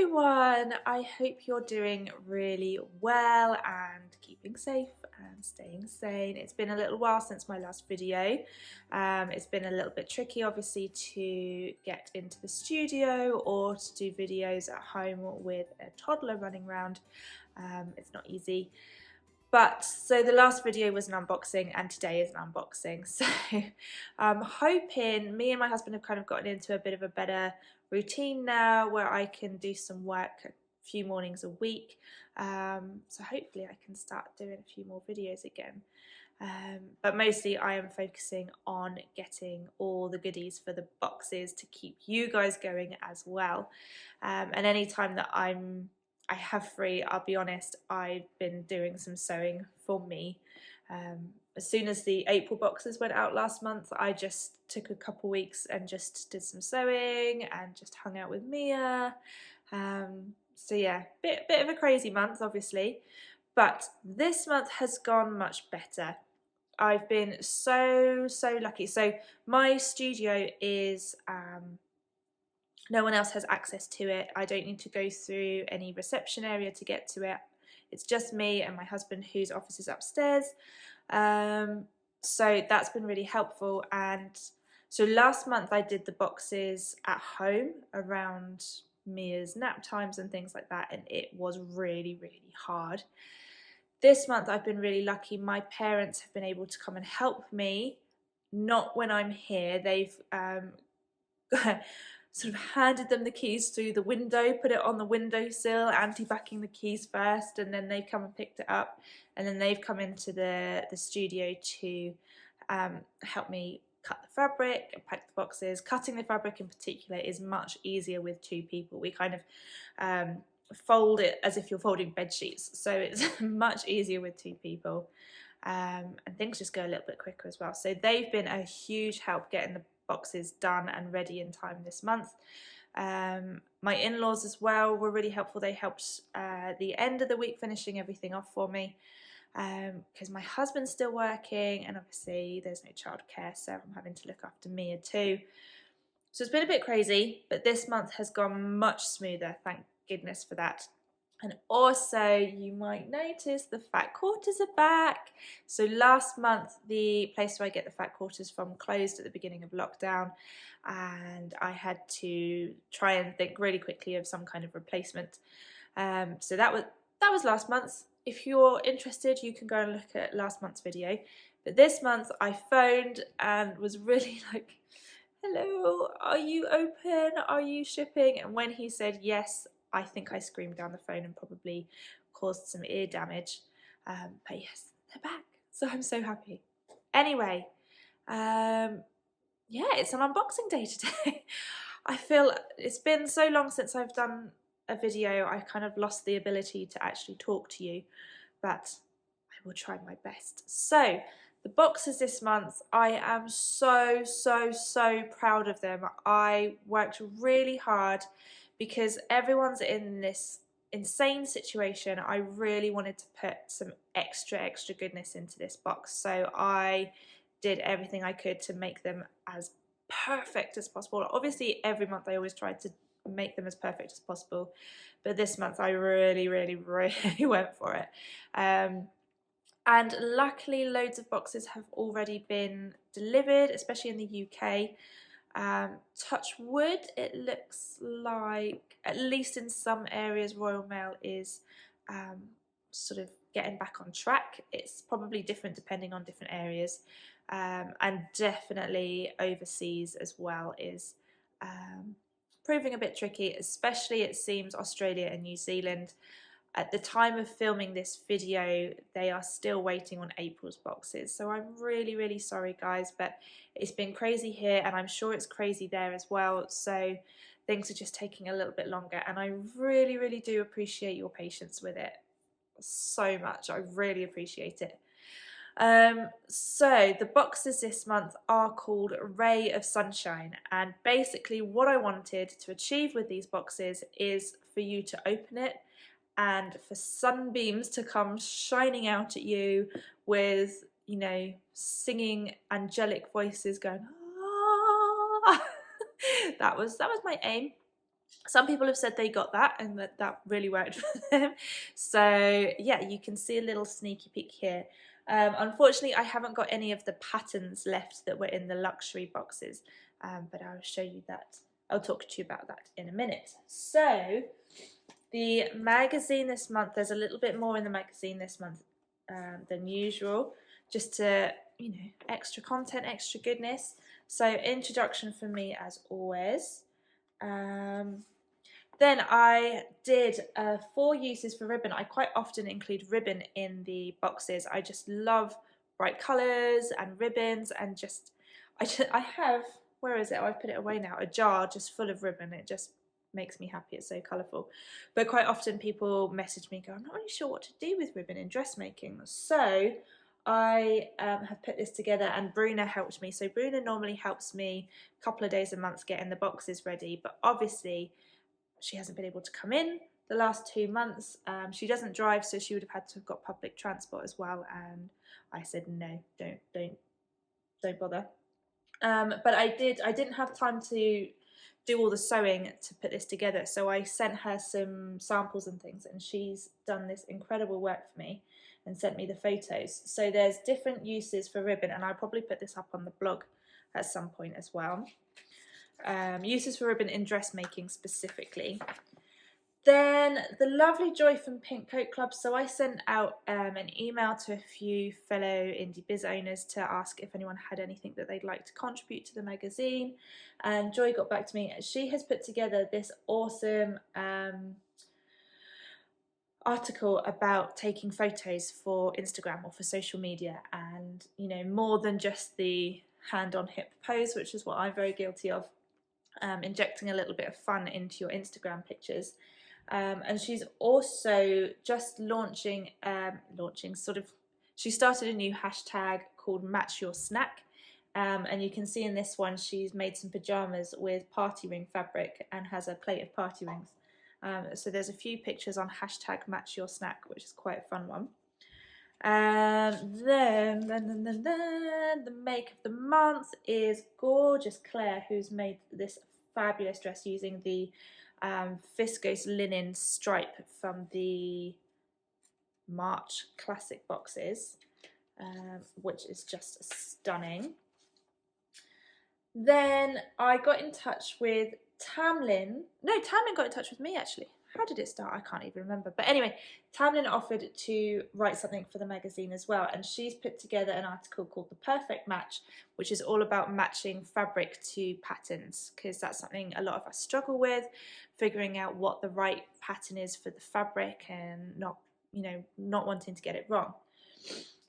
everyone, I hope you're doing really well and keeping safe and staying sane. It's been a little while since my last video. It's been a little bit tricky obviously to get into the studio or to do videos at home with a toddler running around. It's not easy. But so the last video was an unboxing and today is an unboxing. So I'm hoping me and my husband have kind of gotten into a bit of a better routine now where I can do some work a few mornings a week. So hopefully I can start doing a few more videos again. But mostly I am focusing on getting all the goodies for the boxes to keep you guys going as well. And any time that I have free, I'll be honest, I've been doing some sewing for me. As soon as the April boxes went out last month, I just took a couple weeks and just did some sewing and just hung out with Mia. So yeah, bit of a crazy month obviously, but this month has gone much better. I've been so lucky. So my studio is no one else has access to it. I don't need to go through any reception area to get to it. It's just me and my husband whose office is upstairs. So that's been really helpful. And so last month I did the boxes at home around Mia's nap times and things like that, and it was really hard. This month I've been really lucky. My parents have been able to come and help me, not when I'm here. They've sort of handed them the keys through the window, put it on the windowsill, anti-backing the keys first, and then they've come and picked it up, and then they've come into the studio to help me cut the fabric and pack the boxes. Cutting the fabric in particular is much easier with two people. We kind of fold it as if you're folding bed sheets, so it's much easier with two people, and things just go a little bit quicker as well. So they've been a huge help getting the boxes done and ready in time this month. My in-laws as well were really helpful. They helped the end of the week finishing everything off for me, because my husband's still working and obviously there's no childcare, so I'm having to look after Mia too. So it's been a bit crazy, but this month has gone much smoother, thank goodness for that. And also you might notice the fat quarters are back. So last month the place where I get the fat quarters from closed at the beginning of lockdown, and I had to try and think really quickly of some kind of replacement. So that was last month. If you're interested, you can go and look at last month's video. But this month I phoned and was really like, hello, are you open? Are you shipping? And when he said yes, I think I screamed down the phone and probably caused some ear damage. But yes, they're back. So I'm so happy. Anyway, yeah, it's an unboxing day today. I feel it's been so long since I've done a video, I kind of lost the ability to actually talk to you, but I will try my best. So the boxes this month, I am so proud of them. I worked really hard because everyone's in this insane situation. I really wanted to put some extra goodness into this box, so I did everything I could to make them as perfect as possible. Obviously every month I always tried to make them as perfect as possible, but this month I really went for it. And luckily loads of boxes have already been delivered, especially in the UK. Touch wood, it looks like, at least in some areas, Royal Mail is sort of getting back on track. It's probably different depending on different areas, and definitely overseas as well is proving a bit tricky, especially it seems Australia and New Zealand. At the time of filming this video, they are still waiting on April's boxes. So I'm really sorry guys, but it's been crazy here and I'm sure it's crazy there as well. So things are just taking a little bit longer, and I really do appreciate your patience with it so much. I really appreciate it. So the boxes this month are called Ray of Sunshine, and basically what I wanted to achieve with these boxes is for you to open it and for sunbeams to come shining out at you with, you know, singing angelic voices going, ah. that was my aim. Some people have said they got that and that really worked for them. So yeah, you can see a little sneaky peek here. Unfortunately, I haven't got any of the patterns left that were in the luxury boxes, but I'll show you that. I'll talk to you about that in a minute. So the magazine this month, there's a little bit more in the magazine this month than usual, just to, you know, extra content, extra goodness. So introduction for me as always. Then I did 4 uses for ribbon. I quite often include ribbon in the boxes. I just love bright colours and ribbons, and I have, where is it? Oh, I've put it away now, a jar just full of ribbon. It just makes me happy, it's so colourful. But quite often people message me, go, I'm not really sure what to do with ribbon in dressmaking. So I have put this together, and Bruna helped me. So Bruna normally helps me a couple of days a month getting the boxes ready, but obviously she hasn't been able to come in the last 2 months. She doesn't drive, so she would have had to have got public transport as well, and I said no, don't bother. But I didn't have time to do all the sewing to put this together, so I sent her some samples and things, and she's done this incredible work for me and sent me the photos. So there's different uses for ribbon, and I'll probably put this up on the blog at some point as well. Uses for ribbon in dressmaking specifically. Then the lovely Joy from Pink Coat Club. So I sent out an email to a few fellow indie biz owners to ask if anyone had anything that they'd like to contribute to the magazine, and Joy got back to me. She has put together this awesome article about taking photos for Instagram or for social media, and, you know, more than just the hand on hip pose, which is what I'm very guilty of. Injecting a little bit of fun into your Instagram pictures. And she's also just launching she started a new hashtag called Match Your Snack. And you can see in this one she's made some pajamas with party ring fabric and has a plate of party rings. So there's a few pictures on hashtag Match Your Snack, which is quite a fun one. Then the make of the month is gorgeous Claire, who's made this fabulous dress using the viscose linen stripe from the March classic boxes, which is just stunning. Then I got in touch with Tamlin. No, Tamlin got in touch with me actually. How did it start? I can't even remember. But anyway, Tamlin offered to write something for the magazine as well, and she's put together an article called The Perfect Match, which is all about matching fabric to patterns, because that's something a lot of us struggle with, figuring out what the right pattern is for the fabric and not wanting to get it wrong.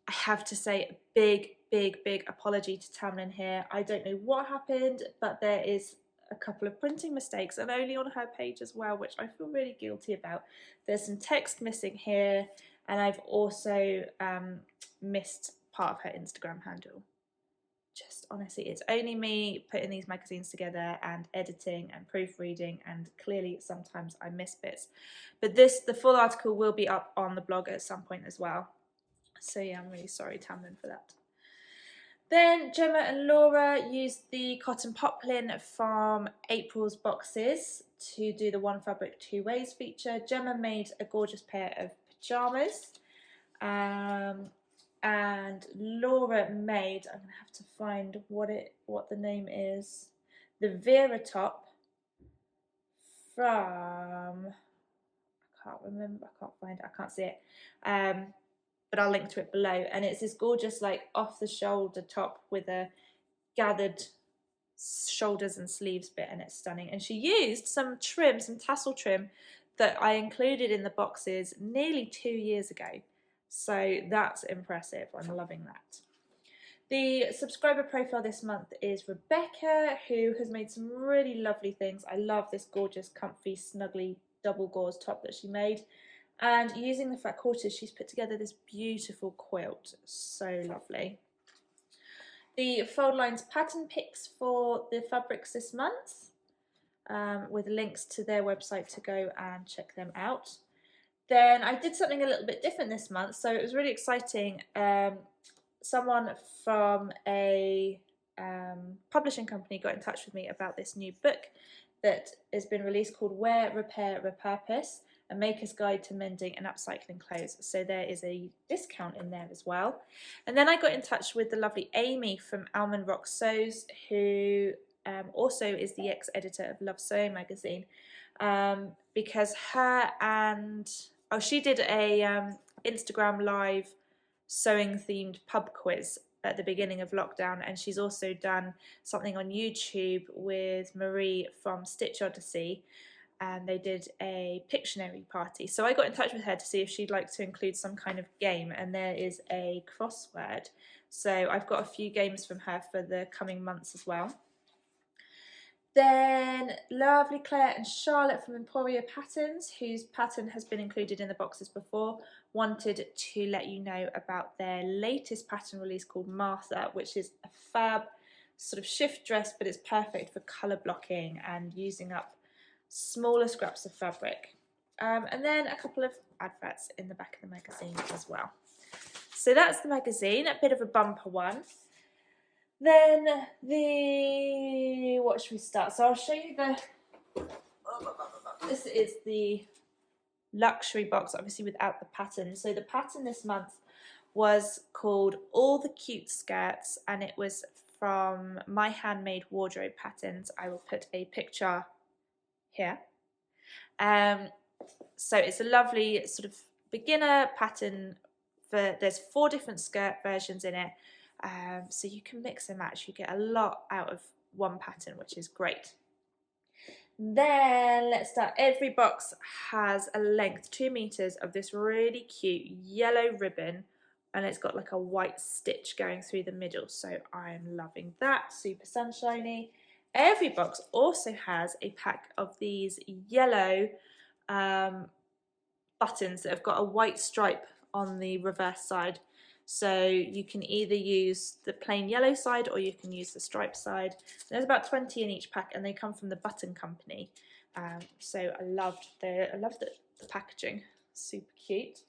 I have to say a big apology to Tamlin here. I don't know what happened, but there is a couple of printing mistakes, and only on her page as well, which I feel really guilty about. There's some text missing here, and I've also missed part of her Instagram handle. Just honestly, it's only me putting these magazines together and editing and proofreading, and clearly sometimes I miss bits. But the full article will be up on the blog at some point as well. So yeah, I'm really sorry, Tamlin, for that. Then Gemma and Laura used the cotton poplin from April's boxes to do the One Fabric Two Ways feature. Gemma made a gorgeous pair of pyjamas, and Laura made, I'm gonna have to find what the name is, the Vera top from, I can't remember, I can't find it, I can't see it. But I'll link to it below, and it's this gorgeous like off the shoulder top with a gathered shoulders and sleeves bit, and it's stunning. And she used some tassel trim that I included in the boxes nearly 2 years ago, so that's impressive. I'm loving that. The subscriber profile this month is Rebecca, who has made some really lovely things. I love this gorgeous comfy snuggly double gauze top that she made. And using the fat quarters, she's put together this beautiful quilt. So lovely. The Fold Lines pattern picks for the fabrics this month, with links to their website to go and check them out. Then I did something a little bit different this month, so it was really exciting. Someone from a publishing company got in touch with me about this new book that has been released called Wear, Repair, Repurpose, a Maker's Guide to Mending and Upcycling Clothes. So there is a discount in there as well. And then I got in touch with the lovely Amy from Almond Rock Sews, who also is the ex-editor of Love Sewing magazine, because her and she did a Instagram live sewing themed pub quiz at the beginning of lockdown, and she's also done something on YouTube with Marie from Stitch Odyssey, and they did a Pictionary party. So I got in touch with her to see if she'd like to include some kind of game, and there is a crossword. So I've got a few games from her for the coming months as well. Then lovely Claire and Charlotte from Emporia Patterns, whose pattern has been included in the boxes before, wanted to let you know about their latest pattern release called Martha, which is a fab sort of shift dress, but it's perfect for colour blocking and using up smaller scraps of fabric. And then a couple of adverts in the back of the magazine as well. So that's the magazine, a bit of a bumper one. Then what should we start? So I'll show you this is the luxury box, obviously without the pattern. So the pattern this month was called All the Cute Skirts, and it was from My Handmade Wardrobe patterns. I will put a picture here. So it's a lovely sort of beginner pattern. There's 4 different skirt versions in it. So you can mix and match. You get a lot out of one pattern, which is great. Then let's start. Every box has a length 2 meters of this really cute yellow ribbon, and it's got like a white stitch going through the middle. So I'm loving that. Super sunshiny. Every box also has a pack of these yellow buttons that have got a white stripe on the reverse side. So you can either use the plain yellow side or you can use the striped side. There's about 20 in each pack, and they come from the Button Company. So I loved the packaging, super cute.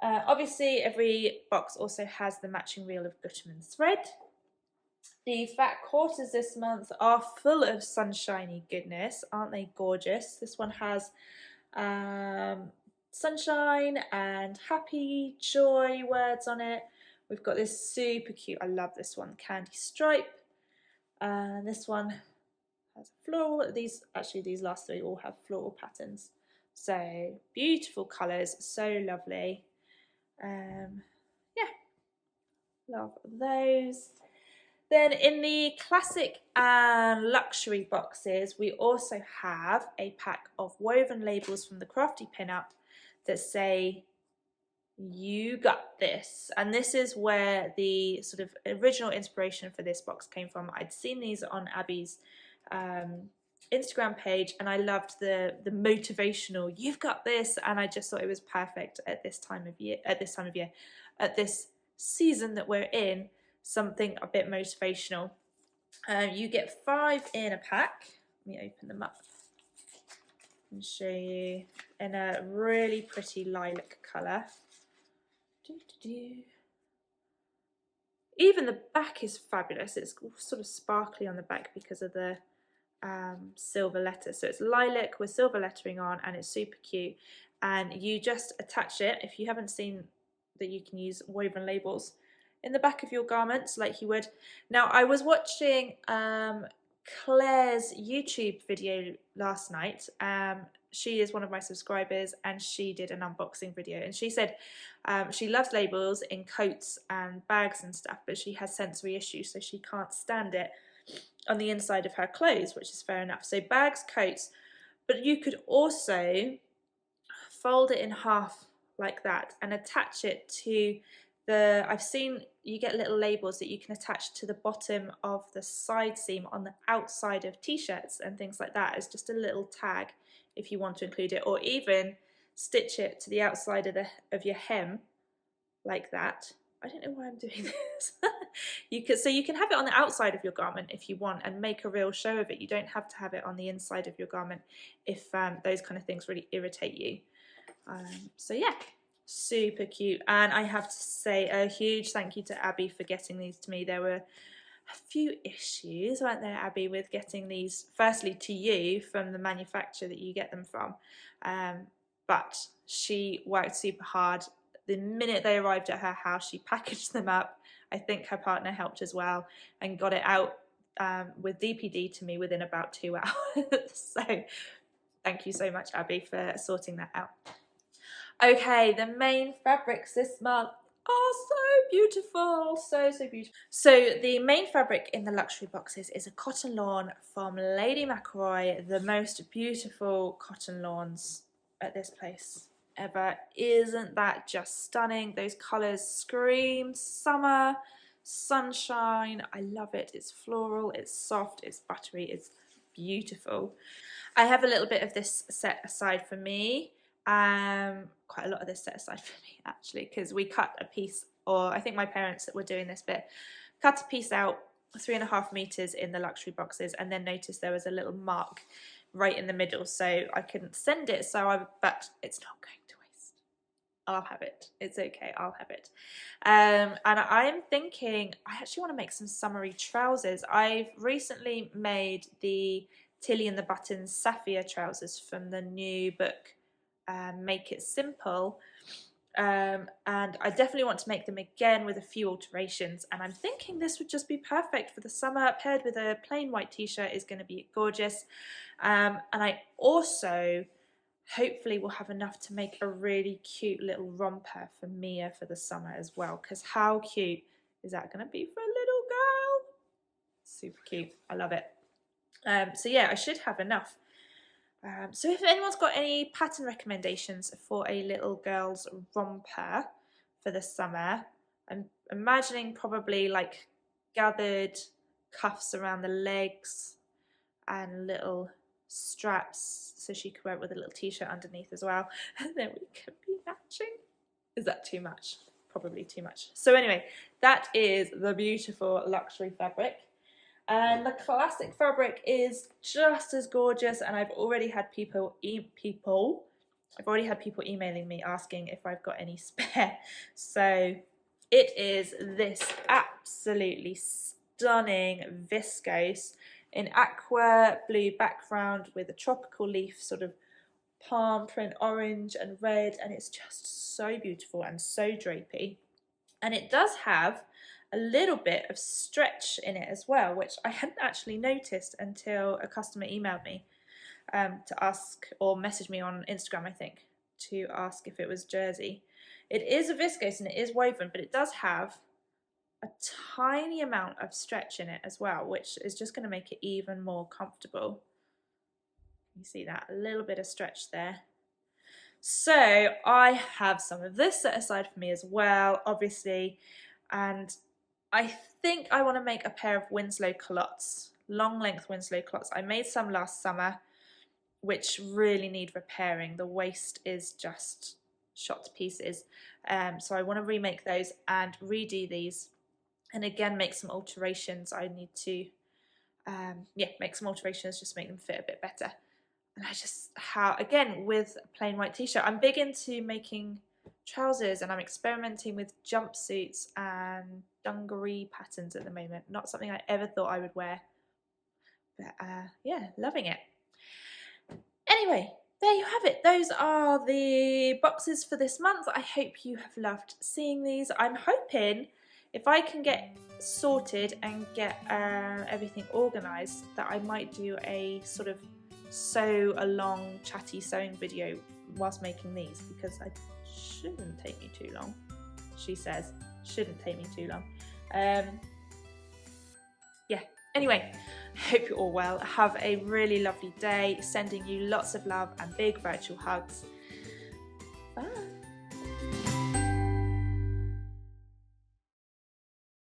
Obviously every box also has the matching reel of Gutermann thread. The fat quarters this month are full of sunshiny goodness, aren't they gorgeous? This one has sunshine and happy, joy words on it. We've got this super cute, I love this one, candy stripe. And this one has floral. These last 3 all have floral patterns. So beautiful colours, so lovely. Yeah, love those. Then in the classic and luxury boxes, we also have a pack of woven labels from the Crafty Pinup that say, "You got this." And this is where the sort of original inspiration for this box came from. I'd seen these on Abby's Instagram page, and I loved the motivational "You've got this," and I just thought it was perfect at this time of year, at this season that we're in. Something a bit motivational. You get 5 in a pack. Let me open them up and show you in a really pretty lilac colour. Even the back is fabulous. It's sort of sparkly on the back because of the silver letters. So it's lilac with silver lettering on, and it's super cute. And you just attach it. If you haven't seen that you can use woven labels in the back of your garments like you would. Now I was watching Claire's YouTube video last night. She is one of my subscribers, and she did an unboxing video, and she said she loves labels in coats and bags and stuff, but she has sensory issues, so she can't stand it on the inside of her clothes, which is fair enough. So bags, coats, but you could also fold it in half like that and attach it to I've seen you get little labels that you can attach to the bottom of the side seam on the outside of t-shirts and things like that as just a little tag if you want to include it, or even stitch it to the outside of your hem like that. I don't know why I'm doing this. You can have it on the outside of your garment if you want and make a real show of it. You don't have to have it on the inside of your garment if those kind of things really irritate you. So yeah. Super cute, and I have to say a huge thank you to Abby for getting these to me. They were a few issues, weren't there, Abby, with getting these firstly to you from the manufacturer that you get them from, but she worked super hard. The minute they arrived at her house, she packaged them up. I think her partner helped as well, and got it out with DPD to me within about 2 hours. So thank you so much, Abby, for sorting that out. Okay, the main fabrics this month are so beautiful, so beautiful. So the main fabric in the luxury boxes is a cotton lawn from Lady McElroy, the most beautiful cotton lawns at this place ever. Isn't that just stunning? Those colours scream summer, sunshine. I love it. It's floral, it's soft, it's buttery, it's beautiful. I have a little bit of this set aside for me. Quite a lot of this set aside for me actually, because we cut a piece, or I think my parents that were doing this bit cut a piece out 3.5 meters in the luxury boxes, and then noticed there was a little mark right in the middle, so I couldn't send it. But it's not going to waste. I'll have it. It's okay. I'll have it. And I'm thinking I actually want to make some summery trousers. I've recently made the Tilly and the Buttons Sapphire trousers from the new book, Make It Simple, and I definitely want to make them again with a few alterations, and I'm thinking this would just be perfect for the summer. Paired with a plain white t-shirt is going to be gorgeous, and I also hopefully will have enough to make a really cute little romper for Mia for the summer as well, because how cute is that going to be for a little girl? Super cute. I love it. So yeah, I should have enough. So if anyone's got any pattern recommendations for a little girl's romper for the summer, I'm imagining probably like gathered cuffs around the legs and little straps so she could wear it with a little t-shirt underneath as well, and then we could be matching. Is that too much? Probably too much. So anyway, that is the beautiful luxury fabric. And the classic fabric is just as gorgeous, and I've already had people emailing me asking if I've got any spare. So it is this absolutely stunning viscose in aqua blue background with a tropical leaf sort of palm print orange and red, and it's just so beautiful and so drapey. And it does have a little bit of stretch in it as well, which I hadn't actually noticed until a customer emailed me to ask, or messaged me on Instagram, I think, to ask if it was jersey. It is a viscose and it is woven, but it does have a tiny amount of stretch in it as well, which is just going to make it even more comfortable. You see that? A little bit of stretch there. So I have some of this set aside for me as well, obviously, and I think I want to make a pair of Winslow culottes, long length Winslow culottes. I made some last summer, which really need repairing. The waist is just shot to pieces. So I want to remake those and redo these, and again make some alterations. I need to, make some alterations just to make them fit a bit better. And I just, again, with a plain white t-shirt, I'm big into making trousers, and I'm experimenting with jumpsuits and dungaree patterns at the moment. Not something I ever thought I would wear, but yeah, loving it. Anyway, there you have it. Those are the boxes for this month. I hope you have loved seeing these. I'm hoping if I can get sorted and get everything organised, that I might do a sort of sew along chatty sewing video whilst making these, because I shouldn't take me too long. She says shouldn't take me too long. Yeah, anyway, hope you're all well. Have a really lovely day. Sending you lots of love and big virtual hugs. Bye.